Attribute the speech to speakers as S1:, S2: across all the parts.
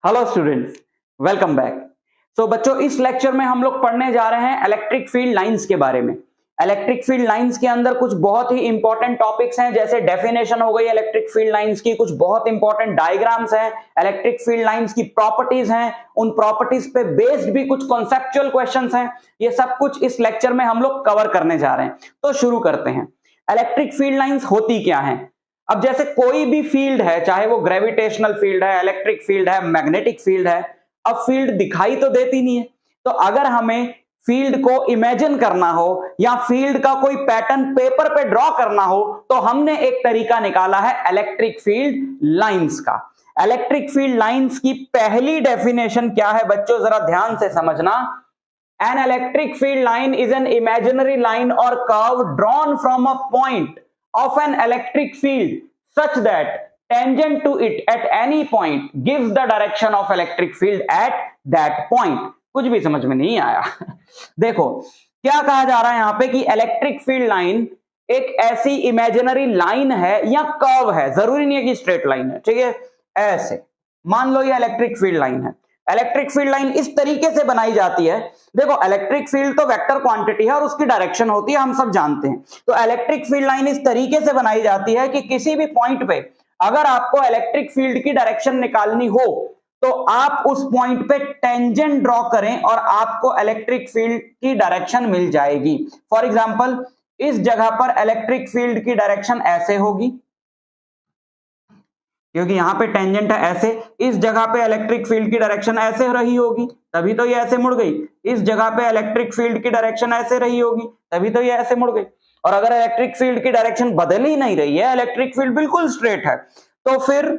S1: Hello students, welcome back. So बच्चों, इस lecture में हम लोग पढ़ने जा रहे हैं इलेक्ट्रिक फील्ड लाइंस के बारे में। इलेक्ट्रिक फील्ड लाइंस के अंदर कुछ बहुत ही इंपॉर्टेंट टॉपिक्स हैं, जैसे डेफिनेशन हो गई इलेक्ट्रिक फील्ड लाइंस की, कुछ बहुत इंपॉर्टेंट डायग्राम्स हैं, इलेक्ट्रिक फील्ड लाइंस की प्रॉपर्टीज हैं, उन प्रॉपर्टीज पे बेस्ड भी कुछ कॉन्सेप्चुअल क्वेश्चंस हैं। ये सब कुछ इस लेक्चर में हम लोग कवर करने जा रहे हैं। तो शुरू करते हैं। इलेक्ट्रिक फील्ड लाइंस होती क्या है? अब जैसे कोई भी फील्ड है, चाहे वो ग्रेविटेशनल फील्ड है, इलेक्ट्रिक फील्ड है, मैग्नेटिक फील्ड है, अब फील्ड दिखाई तो देती नहीं है। तो अगर हमें फील्ड को इमेजिन करना हो या फील्ड का कोई पैटर्न पेपर पे ड्रॉ करना हो, तो हमने एक तरीका निकाला है इलेक्ट्रिक फील्ड लाइंस का। इलेक्ट्रिक फील्ड लाइंस की पहली डेफिनेशन क्या है बच्चों, जरा ध्यान से समझना। An electric field line is an imaginary line और curve drawn from a point of an electric field such that tangent to it at any point gives the direction of electric field at that point। कुछ भी समझ में नहीं आया। देखो क्या कहा जा रहा है यहां पे कि इलेक्ट्रिक फील्ड लाइन एक ऐसी इमेजिनरी लाइन है या कर्व है, जरूरी नहीं है कि स्ट्रेट लाइन है, ठीक है। ऐसे मान लो ये इलेक्ट्रिक फील्ड लाइन है। इलेक्ट्रिक फील्ड लाइन इस तरीके से बनाई जाती है। देखो, इलेक्ट्रिक फील्ड तो वेक्टर क्वांटिटी है और उसकी डायरेक्शन होती है, हम सब जानते हैं। तो इलेक्ट्रिक फील्ड लाइन इस तरीके से बनाई जाती है कि किसी भी पॉइंट पे अगर आपको इलेक्ट्रिक फील्ड की डायरेक्शन निकालनी हो तो आप उस पॉइंट पे टेंजेंट ड्रॉ करें और आपको इलेक्ट्रिक फील्ड की डायरेक्शन मिल जाएगी। फॉर एग्जांपल, इस जगह पर इलेक्ट्रिक फील्ड की डायरेक्शन ऐसे होगी क्योंकि यहां पे टेंजेंट है ऐसे। इस जगह पे इलेक्ट्रिक फील्ड की डायरेक्शन ऐसे रही होगी, तभी तो ये ऐसे मुड़ गई। इस जगह पे इलेक्ट्रिक फील्ड की डायरेक्शन ऐसे रही होगी, तभी तो ये ऐसे मुड़ गई। और अगर इलेक्ट्रिक फील्ड की डायरेक्शन बदल ही नहीं रही है, इलेक्ट्रिक फील्ड बिल्कुल स्ट्रेट है, तो फिर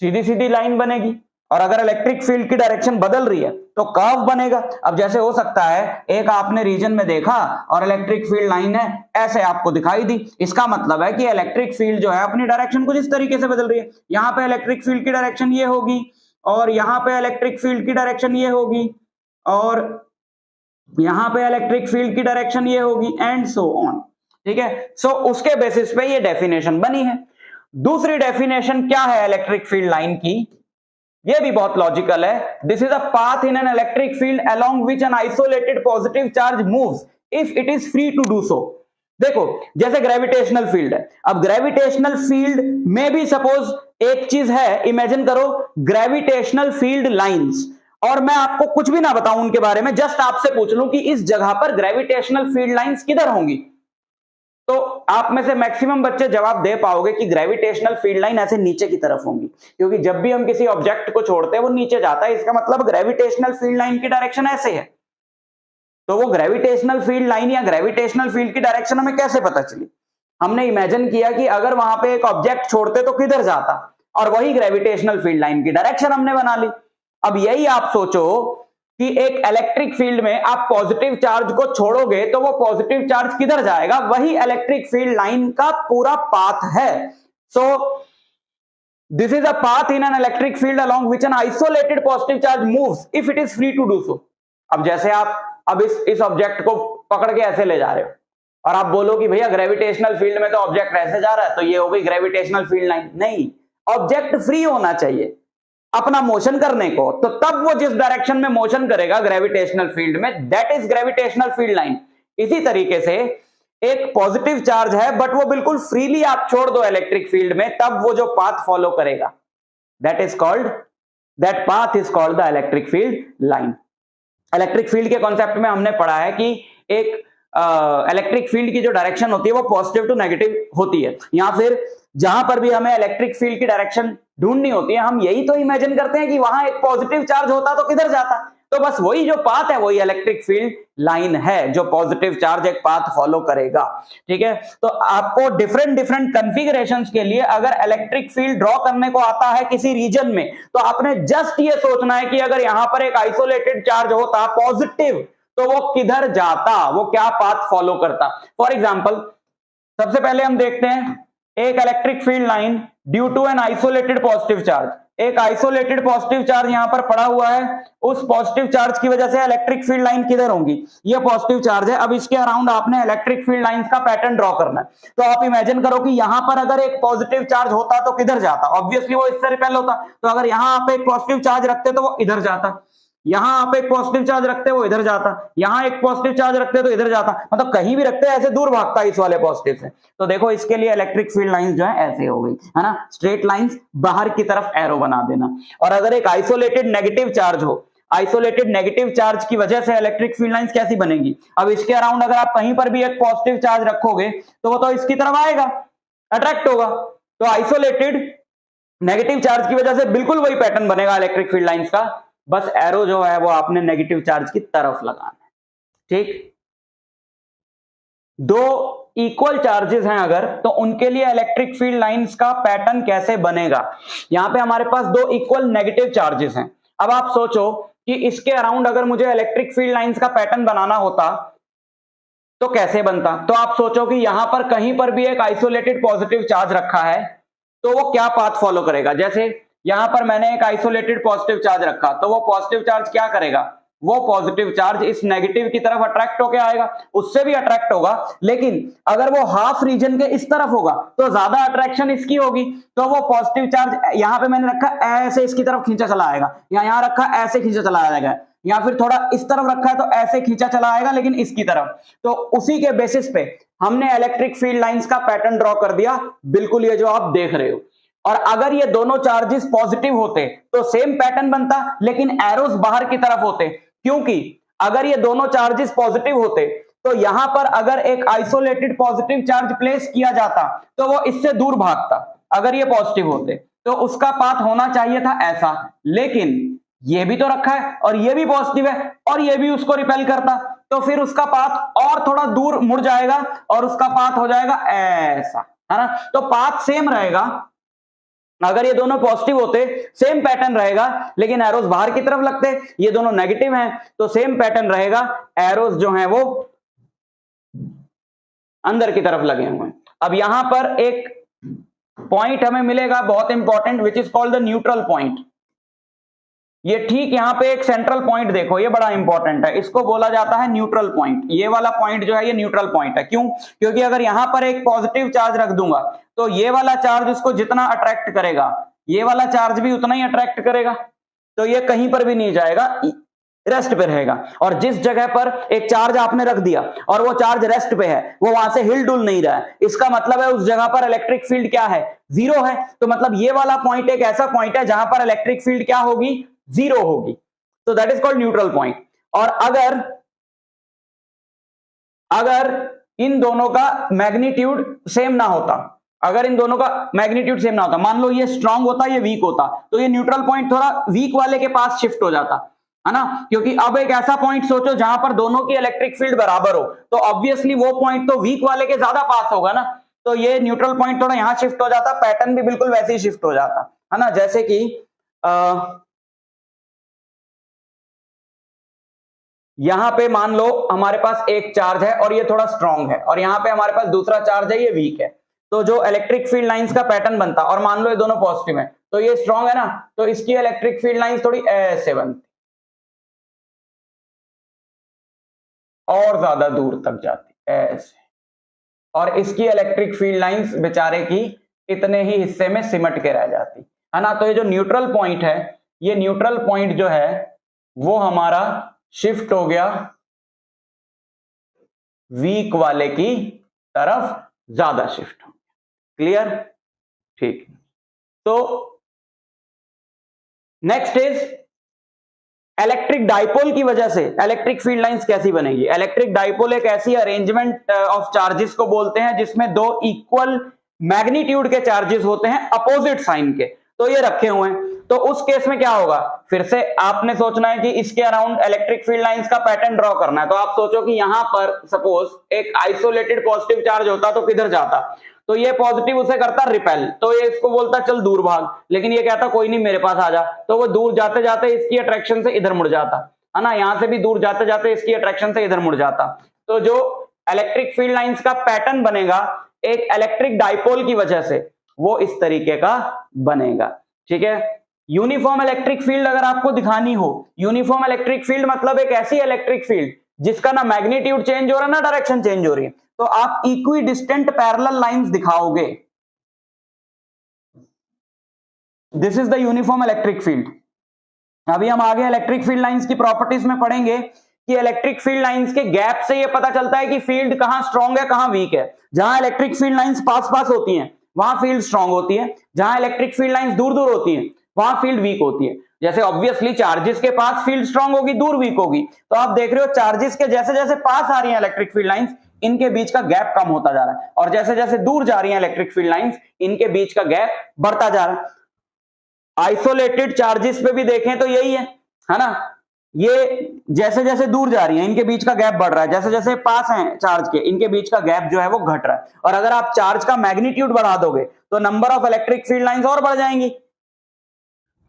S1: सीधी सीधी लाइन बनेगी। और अगर इलेक्ट्रिक फील्ड की डायरेक्शन बदल रही है तो कर्व बनेगा। अब जैसे हो सकता है एक आपने रीजन में देखा और इलेक्ट्रिक फील्ड लाइन है ऐसे आपको दिखाई दी, इसका मतलब है कि इलेक्ट्रिक फील्ड जो है अपनी डायरेक्शन कुछ इस तरीके से बदल रही है। यहां पे इलेक्ट्रिक फील्ड की डायरेक्शन ये होगी और यहां पे इलेक्ट्रिक फील्ड की डायरेक्शन ये होगी और यहां पे इलेक्ट्रिक फील्ड की डायरेक्शन ये होगी एंड सो ऑन, ठीक है। सो उसके बेसिस पे ये डेफिनेशन बनी है। दूसरी डेफिनेशन क्या है इलेक्ट्रिक फील्ड लाइन की? ये भी बहुत लॉजिकल है। This is a path in an electric field along which an isolated positive charge moves if it is free to do so. देखो, जैसे ग्रेविटेशनल फील्ड है। अब ग्रेविटेशनल फील्ड में भी सपोज एक चीज है, इमेजिन करो ग्रेविटेशनल फील्ड लाइंस, और मैं आपको कुछ भी ना बताऊं उनके बारे में, जस्ट आपसे पूछ लूं कि इस जगह पर ग्रेविटेशनल फील्ड लाइंस किधर होंगी, तो आप में से मैक्सिमम बच्चे जवाब दे पाओगे कि ग्रेविटेशनल फील्ड लाइन ऐसे नीचे की तरफ होंगी, क्योंकि जब भी हम किसी ऑब्जेक्ट को छोड़ते हैं वो नीचे जाता है। इसका मतलब ग्रेविटेशनल फील्ड लाइन की डायरेक्शन ऐसे है। तो वो ग्रेविटेशनल फील्ड लाइन या ग्रेविटेशनल फील्ड की डायरेक्शन हमें कैसे पता चली? हमने इमेजिन किया कि अगर वहां पे एक ऑब्जेक्ट छोड़ते तो किधर जाता, और वही ग्रेविटेशनल फील्ड लाइन की डायरेक्शन हमने बना ली। अब यही आप सोचो कि एक इलेक्ट्रिक फील्ड में आप पॉजिटिव चार्ज को छोड़ोगे तो वो पॉजिटिव चार्ज किधर जाएगा, वही इलेक्ट्रिक फील्ड लाइन का पूरा पाथ है। So this is a path in an electric field along which an isolated positive charge moves if it is free to do so. अब जैसे आप अब इस ऑब्जेक्ट को पकड़ के ऐसे ले जा रहे हो और आप बोलो कि भैया ग्रेविटेशनल फील्ड में तो ऑब्जेक्ट ऐसे जा रहा है, तो ये हो गई ग्रेविटेशनल फील्ड लाइन। नहीं, ऑब्जेक्ट फ्री होना चाहिए अपना मोशन करने को, तो तब वो जिस डायरेक्शन में मोशन करेगा ग्रेविटेशनल फील्ड में, that is gravitational field line. इसी तरीके से एक पॉजिटिव चार्ज है बट वो बिल्कुल फ्रीली आप छोड़ दो इलेक्ट्रिक फील्ड में, तब वो जो पाथ फॉलो करेगा that path is called the electric field line. Electric field के कॉन्सेप्ट में हमने पढ़ा है कि एक इलेक्ट्रिक फील्ड की जो डायरेक्शन होती है वो पॉजिटिव टू नेगेटिव होती है, या फिर जहां पर भी हमें इलेक्ट्रिक फील्ड की डायरेक्शन ढूंढनी होती है, हम यही तो इमेजिन करते हैं कि वहां एक पॉजिटिव चार्ज होता तो किधर जाता। तो बस वही जो पाथ है वही इलेक्ट्रिक फील्ड लाइन है, जो पॉजिटिव चार्ज एक पाथ फॉलो करेगा, ठीक है। तो आपको डिफरेंट कॉन्फ़िगरेशंस के लिए अगर इलेक्ट्रिक फील्ड ड्रॉ करने को आता है किसी रीजन में, तो आपने जस्ट ये सोचना है कि अगर यहां पर एक आइसोलेटेड चार्ज होता पॉजिटिव तो वो किधर जाता, वो क्या पाथ फॉलो करता। फॉर एग्जाम्पल, सबसे पहले हम देखते हैं एक electric field line due to an isolated positive charge. एक आइसोलेटेड पॉजिटिव चार्ज यहां पर पड़ा हुआ है, उस पॉजिटिव चार्ज की वजह से इलेक्ट्रिक फील्ड लाइन किधर होंगी, ये पॉजिटिव चार्ज है। अब इसके अराउंड आपने इलेक्ट्रिक फील्ड लाइंस का पैटर्न ड्रॉ करना है। तो आप इमेजिन करो कि यहां पर अगर एक पॉजिटिव चार्ज होता तो किधर जाता, ऑब्वियसली वो इससे रिपेल होता। तो अगर यहां आप एक पॉजिटिव चार्ज रखते तो वो इधर जाता, यहां आप एक पॉजिटिव चार्ज रखते वो इधर जाता, यहां एक पॉजिटिव चार्ज रखते तो इधर जाता, मतलब कहीं भी रखते ऐसे दूर भागता इस वाले पॉजिटिव से। तो देखो इसके लिए इलेक्ट्रिक फील्ड लाइंस जो है ऐसे हो गई, है ना, स्ट्रेट लाइंस, बाहर की तरफ एरो बना देना। और अगर एक आइसोलेटेड नेगेटिव चार्ज हो, आइसोलेटेड नेगेटिव चार्ज की वजह से इलेक्ट्रिक फील्ड लाइंस कैसी बनेगी, अब इसके अराउंड अगर आप कहीं पर भी एक पॉजिटिव चार्ज रखोगे तो वो तो इसकी तरफ आएगा, अट्रैक्ट होगा। तो आइसोलेटेड नेगेटिव चार्ज की वजह से बिल्कुल वही पैटर्न बनेगा इलेक्ट्रिक फील्ड लाइंस का, बस एरो जो है वो आपने नेगेटिव चार्ज की तरफ लगाना है। ठीक, दो इक्वल चार्जेस हैं अगर, तो उनके लिए इलेक्ट्रिक फील्ड लाइंस का पैटर्न कैसे बनेगा। यहां पे हमारे पास दो इक्वल नेगेटिव चार्जेस हैं। अब आप सोचो कि इसके अराउंड अगर मुझे इलेक्ट्रिक फील्ड लाइंस का पैटर्न बनाना होता तो कैसे बनता। तो आप सोचो कि यहां पर कहीं पर भी एक आइसोलेटेड पॉजिटिव चार्ज रखा है तो वो क्या पाथ फॉलो करेगा। जैसे यहां पर मैंने एक आइसोलेटेड पॉजिटिव चार्ज रखा, तो वो पॉजिटिव चार्ज क्या करेगा, वो पॉजिटिव चार्ज इस नेगेटिव की तरफ अट्रैक्ट होकर आएगा, उससे भी अट्रैक्ट होगा, लेकिन अगर वो हाफ रीजन के इस तरफ होगा तो ज्यादा अट्रैक्शन इसकी होगी। तो वो पॉजिटिव चार्ज यहां पे मैंने रखा ऐसे इसकी तरफ खींचा चला आएगा, या यहां रखा ऐसे खींचा चला आएगा, या फिर थोड़ा इस तरफ रखा है तो ऐसे खींचा चला आएगा लेकिन इसकी तरफ। तो उसी के बेसिस पे हमने इलेक्ट्रिक फील्ड लाइंस का पैटर्न ड्रॉ कर दिया, बिल्कुल ये जो आप देख रहे हो। और अगर ये दोनों चार्जेस पॉजिटिव होते तो सेम पैटर्न बनता, लेकिन एरोस बाहर की तरफ होते, क्योंकि अगर ये दोनों चार्जेस पॉजिटिव होते तो यहां पर अगर एक आइसोलेटेड पॉजिटिव चार्ज प्लेस किया जाता तो वो इससे दूर भागता। अगर ये पॉजिटिव होते तो उसका पाथ होना चाहिए था ऐसा, लेकिन ये भी तो रखा है और ये भी पॉजिटिव है और ये भी उसको रिपेल करता, तो फिर उसका पाथ और थोड़ा दूर मुड़ जाएगा और उसका पाथ हो जाएगा ऐसा, है ना। तो पाथ सेम रहेगा, अगर ये दोनों पॉजिटिव होते सेम पैटर्न रहेगा, लेकिन एरोस बाहर की तरफ लगते, ये दोनों नेगेटिव हैं तो सेम पैटर्न रहेगा, एरोस जो हैं वो अंदर की तरफ लगे हुए हैं। अब यहां पर एक पॉइंट हमें मिलेगा बहुत important, which is called the neutral point. ये ठीक यहां पे एक सेंट्रल पॉइंट देखो, ये बड़ा इंपॉर्टेंट है, इसको बोला जाता है न्यूट्रल पॉइंट। ये वाला पॉइंट जो है ये न्यूट्रल पॉइंट है। क्यों? क्योंकि अगर यहां पर एक पॉजिटिव चार्ज रख दूंगा तो ये वाला चार्ज उसको जितना अट्रैक्ट करेगा ये वाला चार्ज भी उतना ही अट्रैक्ट करेगा, तो ये कहीं पर भी नहीं जाएगा, रेस्ट पे रहेगा। और जिस जगह पर एक चार्ज आपने रख दिया और वो चार्ज रेस्ट पे है, वो वहां से हिल डुल नहीं रहा है, इसका मतलब है उस जगह पर इलेक्ट्रिक फील्ड क्या है, जीरो है। तो मतलब ये वाला पॉइंट एक ऐसा पॉइंट है जहां पर इलेक्ट्रिक फील्ड क्या होगी, जीरो होगी। तो that is called neutral point. और अगर इन दोनों का मैग्नीट्यूड सेम ना होता, अगर इन दोनों का मैग्नीट्यूड सेम ना होता, मान लो ये स्ट्रांग होता ये वीक होता, तो ये न्यूट्रल पॉइंट थोड़ा वीक वाले के पास शिफ्ट हो जाता, है ना। क्योंकि अब एक ऐसा पॉइंट सोचो जहां पर दोनों की इलेक्ट्रिक फील्ड बराबर हो, तो ऑब्वियसली वो पॉइंट तो वीक वाले के ज्यादा पास होगा ना, तो ये न्यूट्रल पॉइंट थोड़ा यहां शिफ्ट हो जाता, पैटर्न भी बिल्कुल वैसे ही शिफ्ट हो जाता, है ना। जैसे कि यहां पे मान लो हमारे पास एक चार्ज है और ये थोड़ा स्ट्रांग है, और यहां पे हमारे पास दूसरा चार्ज है ये वीक है, तो जो इलेक्ट्रिक फील्ड लाइंस का पैटर्न बनता, और मान लो ये दोनों पॉजिटिव है, तो ये स्ट्रांग है ना, तो इसकी इलेक्ट्रिक फील्ड लाइंस थोड़ी ऐसे बनती और ज्यादा दूर तक जाती ऐसे, और इसकी इलेक्ट्रिक फील्ड लाइंस बेचारे की इतने ही हिस्से में सिमट के रह जाती, है ना। तो ये जो न्यूट्रल पॉइंट है, ये न्यूट्रल पॉइंट जो है वो हमारा शिफ्ट हो गया वीक वाले की तरफ, ज्यादा शिफ्ट हो गया। क्लियर? ठीक। तो नेक्स्ट इज इलेक्ट्रिक डाइपोल की वजह से इलेक्ट्रिक फील्ड लाइंस कैसी बनेगी। इलेक्ट्रिक डाइपोल एक ऐसी अरेंजमेंट ऑफ चार्जेस को बोलते हैं जिसमें दो इक्वल मैग्नीट्यूड के चार्जेस होते हैं अपोजिट साइन के, तो ये रखे हुए हैं। तो उस केस में क्या होगा, फिर से आपने सोचना है कि इसके अराउंड इलेक्ट्रिक फील्ड लाइंस का पैटर्न ड्रॉ करना है। तो आप सोचो कि यहां पर सपोज एक आइसोलेटेड पॉजिटिव चार्ज होता तो किधर जाता, तो ये पॉजिटिव उसे करता रिपेल, तो ये इसको बोलता चल दूर भाग, लेकिन ये कहता कोई नहीं मेरे पास आ जा, तो वो दूर जाते जाते इसकी अट्रैक्शन से इधर मुड़ जाता, है ना। यहां से भी दूर जाते जाते इसकी अट्रैक्शन से इधर मुड़ जाता। तो जो इलेक्ट्रिक फील्ड लाइंस का पैटर्न बनेगा एक इलेक्ट्रिक डाइपोल की वजह से, वो इस तरीके का बनेगा। ठीक है, यूनिफॉर्म इलेक्ट्रिक फील्ड अगर आपको दिखानी हो, यूनिफॉर्म इलेक्ट्रिक फील्ड मतलब एक ऐसी इलेक्ट्रिक फील्ड जिसका ना मैग्नीट्यूड चेंज हो रहा है ना डायरेक्शन चेंज हो रही है, तो आप इक्वी डिस्टेंट पैरेलल लाइंस दिखाओगे। This is the uniform electric field. अभी हम आगे इलेक्ट्रिक फील्ड लाइंस की प्रॉपर्टीज में पढ़ेंगे कि इलेक्ट्रिक फील्ड लाइंस के गैप से ये पता चलता है कि फील्ड कहां स्ट्रांग है कहां वीक है। जहां इलेक्ट्रिक फील्ड लाइंस पास पास होती हैं वहां फील्ड स्ट्रांग होती है, जहां इलेक्ट्रिक फील्ड लाइंस दूर दूर होती हैं वहां फील्ड वीक होती है। जैसे ऑब्वियसली चार्जेस के पास फील्ड स्ट्रांग होगी, दूर वीक होगी। तो आप देख रहे हो चार्जेस के जैसे जैसे पास आ रही है इलेक्ट्रिक फील्ड लाइंस, इनके बीच का गैप कम होता जा रहा है, और जैसे जैसे दूर जा रही है इलेक्ट्रिक फील्ड लाइंस, इनके बीच का गैप बढ़ता जा रहा है। आइसोलेटेड चार्जेस पे भी देखें तो यही है ना, ये जैसे जैसे दूर जा रही है इनके बीच का गैप बढ़ रहा है, जैसे जैसे पास हैं चार्ज के इनके बीच का गैप जो है वो घट रहा है। और अगर आप चार्ज का मैग्नीट्यूड बढ़ा दोगे तो number of electric field lines और बढ़ जाएंगी।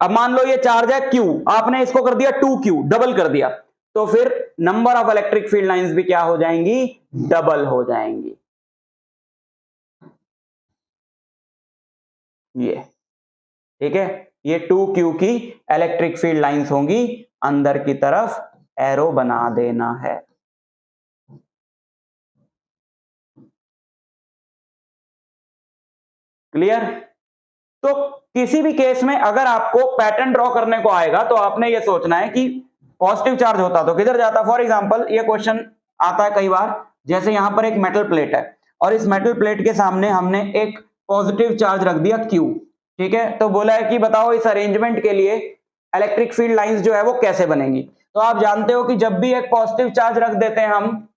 S1: अब मान लो ये चार्ज है Q, आपने इसको कर दिया 2Q, डबल कर दिया, तो फिर number of electric field lines भी क्या हो जाएंगी, डबल हो जाएंगी। ये ठीक है, ये 2Q की इलेक्ट्रिक फील्ड लाइंस होंगी, अंदर की तरफ एरो बना देना है। क्लियर? तो किसी भी केस में अगर आपको पैटर्न ड्रॉ करने को आएगा तो आपने ये सोचना है कि पॉजिटिव चार्ज होता तो किधर जाता। फॉर एग्जांपल ये क्वेश्चन आता है कई बार, जैसे यहां पर एक मेटल प्लेट है और इस मेटल प्लेट के सामने हमने एक पॉजिटिव चार्ज रख दिया Q, ठीक है। तो बोला है कि बताओ इस अरेंजमेंट के लिए इलेक्ट्रिक फील्ड लाइंस जो है वो कैसे बनेंगी। तो आप जानते हो कि जब भी एक पॉजिटिव चार्ज रख देते हैं हम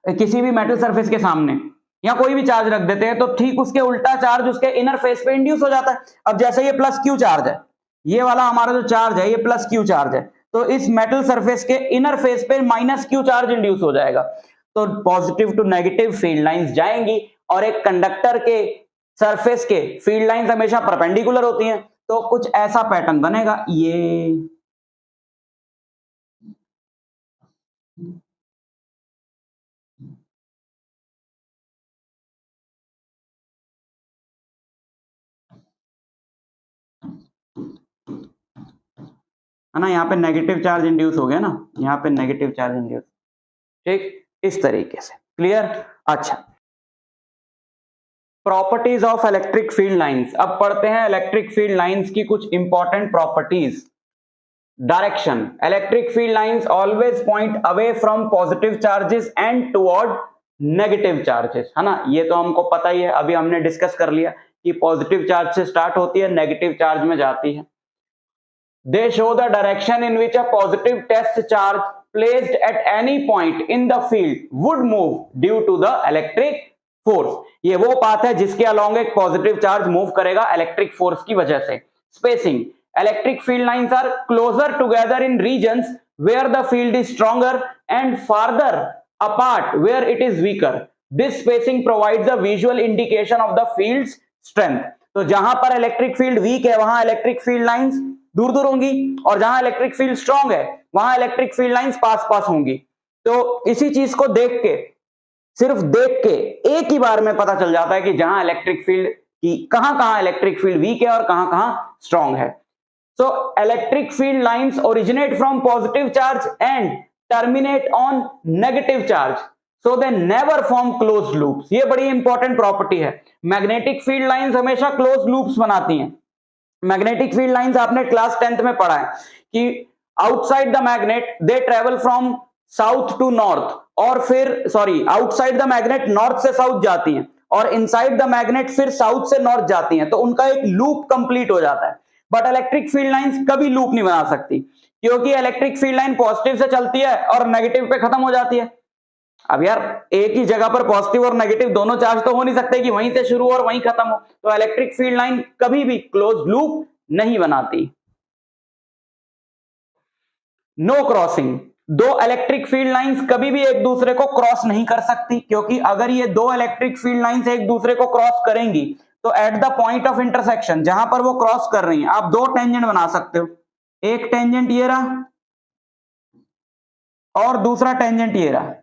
S1: किसी भी मेटल सरफेस के सामने या कोई भी चार्ज रख देते हैं, तो ठीक उसके उल्टा चार्ज उसके इनर फेस पे इंड्यूस हो जाता है। अब जैसे ये प्लस Q चार्ज है, ये वाला हमारा जो चार्ज है ये प्लस Q चार्ज है, तो इस मेटल सरफेस के इनर फेस पे माइनस Q चार्ज इंड्यूस हो जाएगा। तो positive to negative field lines जाएंगी, और एक कंडक्टर के सरफेस के फील्ड लाइंस हमेशा परपेंडिकुलर होती हैं, तो कुछ ऐसा पैटर्न बनेगा। ये है ना, यहाँ पे नेगेटिव चार्ज इंड्यूस हो गया ना, यहाँ पे नेगेटिव चार्ज इंड्यूस, ठीक, इस तरीके से। क्लियर? अच्छा, properties of electric field lines. अब पढ़ते हैं इलेक्ट्रिक फील्ड लाइंस की कुछ important properties. Direction, electric field lines always point away from positive charges and toward negative charges, है ना, ये तो हमको पता ही है, अभी हमने डिस्कस कर लिया कि पॉजिटिव चार्ज से स्टार्ट होती है, नेगेटिव चार्ज में जाती है। They show the direction in which a positive test charge placed at any point in the field would move due to the electric force. ये वो पाथ है जिसके along एक पॉजिटिव चार्ज मूव करेगा electric force की वजह से। Spacing, electric field lines are closer together in regions where the field is stronger and farther apart where it is weaker. This spacing provides a visual indication of the field's strength. तो जहां पर electric field weak है वहां electric field lines दूर दूर होंगी, और जहां इलेक्ट्रिक फील्ड स्ट्रांग है वहां इलेक्ट्रिक फील्ड लाइंस पास पास होंगी। तो इसी चीज को देख के, सिर्फ देख के एक ही बार में पता चल जाता है कि जहां इलेक्ट्रिक फील्ड की कहां इलेक्ट्रिक फील्ड वीक है और कहां स्ट्रांग है। So electric field lines originate from positive charge and terminate on negative charge, so they never form closed loops. ये बड़ी इंपॉर्टेंट प्रॉपर्टी है। मैग्नेटिक फील्ड लाइंस हमेशा क्लोज्ड लूप्स बनाती हैं। मैग्नेटिक फील्ड लाइंस आपने क्लास 10th में पढ़ा है कि outside the magnet they travel from south to north, और फिर आउटसाइड द मैग्नेट नॉर्थ से साउथ जाती हैं, और इनसाइड द मैग्नेट फिर साउथ से नॉर्थ जाती हैं, तो उनका एक लूप कंप्लीट हो जाता है। बट इलेक्ट्रिक फील्ड लाइंस कभी लूप नहीं बना सकती, क्योंकि इलेक्ट्रिक फील्ड लाइन पॉजिटिव से चलती है और नेगेटिव पे खत्म हो जाती है। अब यार एक ही जगह पर पॉजिटिव और नेगेटिव दोनों चार्ज तो हो नहीं सकते कि वहीं से शुरू और वहीं खत्म हो, तो इलेक्ट्रिक फील्ड लाइन कभी भी क्लोज लूप नहीं बनाती। नो क्रॉसिंग, दो इलेक्ट्रिक फील्ड लाइंस कभी भी एक दूसरे को क्रॉस नहीं कर सकती, क्योंकि अगर ये दो इलेक्ट्रिक फील्ड लाइंस एक दूसरे को क्रॉस करेंगी तो at the point of intersection जहां पर वो क्रॉस कर रही हैं आप दो टेंजेंट बना सकते हो। एक टेंजेंट ये रहा और दूसरा टेंजेंट ये रहा,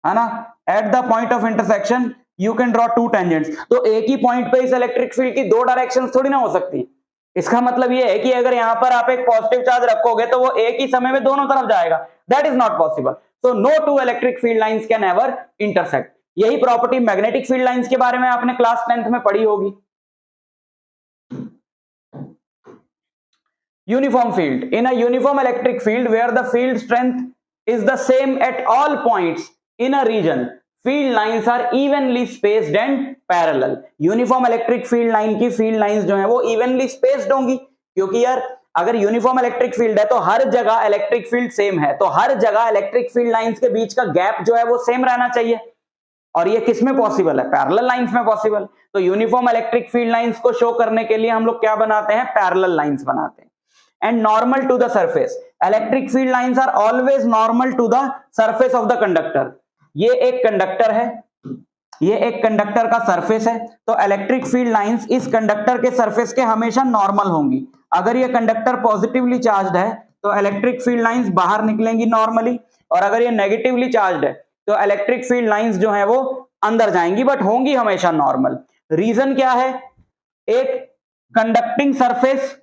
S1: है ना। At the point of intersection you can draw two tangents. तो एक ही पॉइंट पे इस इलेक्ट्रिक फील्ड की दो डायरेक्शंस थोड़ी ना हो सकती, इसका मतलब ये है कि अगर यहां पर आप एक पॉजिटिव चार्ज रखोगे तो वो एक ही समय में दोनों तरफ जाएगा, that is not possible. So no two electric field lines can ever intersect. यही प्रॉपर्टी मैग्नेटिक फील्ड लाइंस के बारे में आपने क्लास 10th में पढ़ी होगी। Uniform field, in a uniform electric field where the field strength is the same at all points in a region, field lines are evenly spaced and parallel। Uniform electric field line की field lines जो है वो evenly spaced होंगी, क्योंकि यार अगर uniform electric field है तो हर जगह इलेक्ट्रिक फील्ड सेम है, तो हर जगह इलेक्ट्रिक फील्ड लाइंस के बीच का गैप जो है वो सेम रहना चाहिए। और ये किस में पॉसिबल है? पैरेलल लाइंस में पॉसिबल। तो यूनिफॉर्म इलेक्ट्रिक फील्ड लाइंस को शो करने के लिए हम लोग क्या बनाते हैं? पैरेलल लाइंस बनाते हैं। and normal to the surface, electric field lines are always normal to the surface of the conductor। ये एक कंडक्टर है, ये एक कंडक्टर का सरफेस है, तो इलेक्ट्रिक फील्ड लाइंस इस कंडक्टर के सरफेस के हमेशा नॉर्मल होंगी। अगर ये कंडक्टर पॉजिटिवली चार्ज्ड है तो इलेक्ट्रिक फील्ड लाइंस बाहर निकलेंगी नॉर्मली, और अगर ये नेगेटिवली चार्ज्ड है तो इलेक्ट्रिक फील्ड लाइंस जो है वो अंदर जाएंगी, बट होंगी हमेशा नॉर्मल। रीजन क्या है? एक कंडक्टिंग सरफेस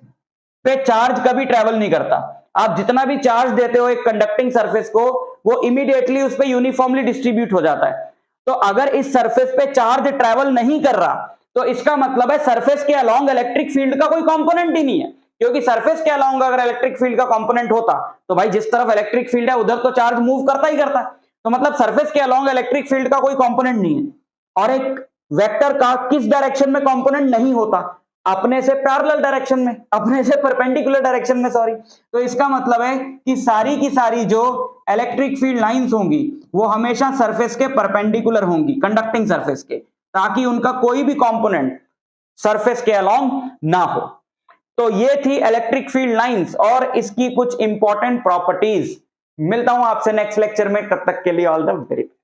S1: पे चार्ज कभी ट्रेवल नहीं करता। आप जितना भी चार्ज देते हो एक कंडक्टिंग सरफेस को, वो इमीडिएटली उस पे यूनिफॉर्मली डिस्ट्रीब्यूट हो जाता है। तो अगर इस सरफेस पे चार्ज ट्रेवल नहीं कर रहा तो इसका मतलब है सरफेस के अलोंग इलेक्ट्रिक फील्ड का कोई कंपोनेंट ही नहीं है, क्योंकि सरफेस के अलोंग अगर इलेक्ट्रिक फील्ड का कंपोनेंट होता तो भाई जिस तरफ इलेक्ट्रिक फील्ड है उधर तो चार्ज मूव करता ही करता है। तो मतलब सरफेस के अलोंग इलेक्ट्रिक फील्ड का कोई कंपोनेंट नहीं है। और एक वेक्टर का किस डायरेक्शन में कंपोनेंट नहीं होता? अपने से पैरेलल डायरेक्शन में, अपने से परपेंडिकुलर डायरेक्शन में, सॉरी। तो इसका मतलब है कि सारी की सारी जो इलेक्ट्रिक फील्ड लाइंस होंगी वो हमेशा सरफेस के परपेंडिकुलर होंगी, कंडक्टिंग सरफेस के, ताकि उनका कोई भी कंपोनेंट सरफेस के अलोंग ना हो। तो ये थी इलेक्ट्रिक फील्ड लाइंस और इसकी कुछ इंपॉर्टेंट प्रॉपर्टीज। मिलता हूं आपसे नेक्स्ट लेक्चर में, तब तक के लिए ऑल द वेरी बेस्ट।